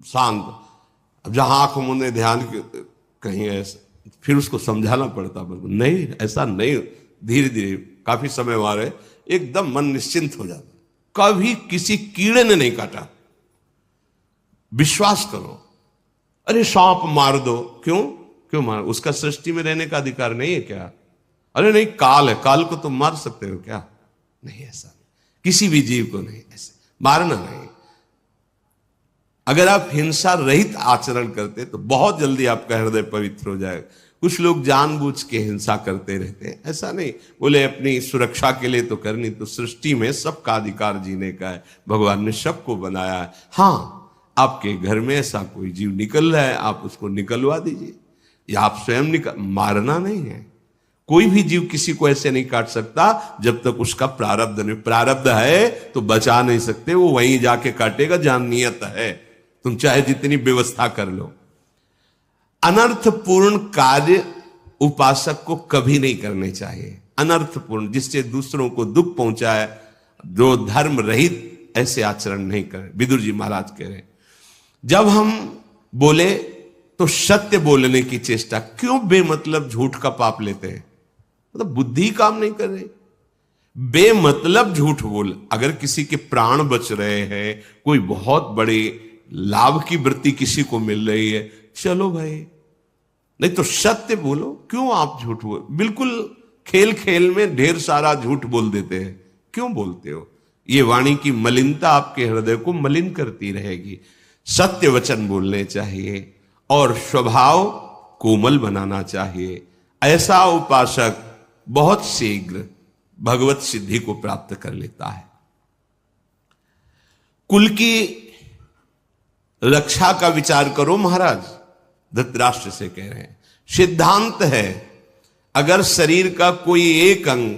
शांत। अब जहां आंख मुंदे ध्यान कहीं ऐसा, फिर उसको समझाना पड़ता, नहीं ऐसा नहीं, धीरे धीरे काफी समय मारे एकदम मन निश्चिंत हो जाता। कभी किसी कीड़े ने नहीं काटा, विश्वास करो। अरे सांप मार दो, क्यों मार? उसका सृष्टि में रहने का अधिकार नहीं है क्या? अरे नहीं, काल है, काल को तुम मार सकते हो क्या? नहीं, ऐसा नहीं, किसी भी जीव को नहीं, ऐसे मारना नहीं। अगर आप हिंसा रहित आचरण करते तो बहुत जल्दी आपका हृदय पवित्र हो जाएगा। कुछ लोग जानबूझ के हिंसा करते रहते हैं, ऐसा नहीं, बोले अपनी सुरक्षा के लिए तो करनी, तो सृष्टि में सबका अधिकार जीने का है, भगवान ने सबको बनाया है। हाँ, आपके घर में ऐसा कोई जीव निकल रहा है, आप उसको निकलवा दीजिए, या आप स्वयं मारना नहीं है। कोई भी जीव किसी को ऐसे नहीं काट सकता जब तक उसका प्रारब्ध नहीं। प्रारब्ध है तो बचा नहीं सकते, वो वहीं जाके काटेगा जहां नियत है, तुम चाहे जितनी व्यवस्था कर लो। अनर्थपूर्ण कार्य उपासक को कभी नहीं करने चाहिए। अनर्थपूर्ण, जिससे दूसरों को दुख पहुंचाए, जो धर्म रहित ऐसे आचरण नहीं करें। विदुर जी महाराज कह रहे हैं, जब हम बोले तो सत्य बोलने की चेष्टा, क्यों बेमतलब झूठ का पाप लेते हैं? मतलब बुद्धि काम नहीं कर रही, बेमतलब झूठ बोल। अगर किसी के प्राण बच रहे हैं, कोई बहुत बड़े लाभ की वृत्ति किसी को मिल रही है, चलो भाई, नहीं तो सत्य बोलो। क्यों आप झूठ बोल? बिल्कुल खेल खेल में ढेर सारा झूठ बोल देते हैं, क्यों बोलते हो? ये वाणी की मलिनता आपके हृदय को मलिन करती रहेगी। सत्य वचन बोलने चाहिए और स्वभाव कोमल बनाना चाहिए। ऐसा उपासक बहुत शीघ्र भगवत सिद्धि को प्राप्त कर लेता है। कुल की रक्षा का विचार करो महाराज, धृतराष्ट्र से कह रहे हैं। सिद्धांत है, अगर शरीर का कोई एक अंग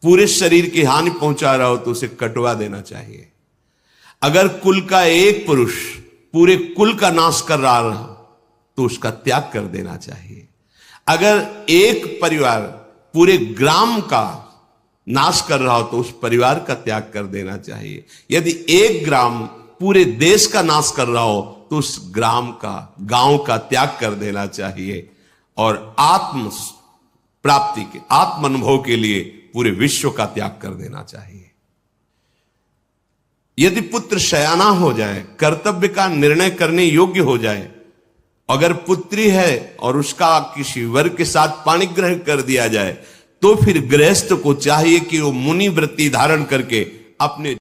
पूरे शरीर की हानि पहुंचा रहा हो तो उसे कटवा देना चाहिए। अगर कुल का एक पुरुष पूरे कुल का नाश कर रहा हो तो उसका त्याग कर देना चाहिए। अगर एक परिवार पूरे ग्राम का नाश कर रहा हो तो उस परिवार का त्याग कर देना चाहिए। यदि एक ग्राम पूरे देश का नाश कर रहा हो तो उस ग्राम का, गांव का त्याग कर देना चाहिए। और आत्म प्राप्ति के, आत्म अनुभव के लिए पूरे विश्व का त्याग कर देना चाहिए। यदि पुत्र शयाना हो जाए, कर्तव्य का निर्णय करने योग्य हो जाए, अगर पुत्री है और उसका किसी वर के साथ पाणिग्रह कर दिया जाए, तो फिर गृहस्थ को चाहिए कि वो मुनि वृत्ति धारण करके अपने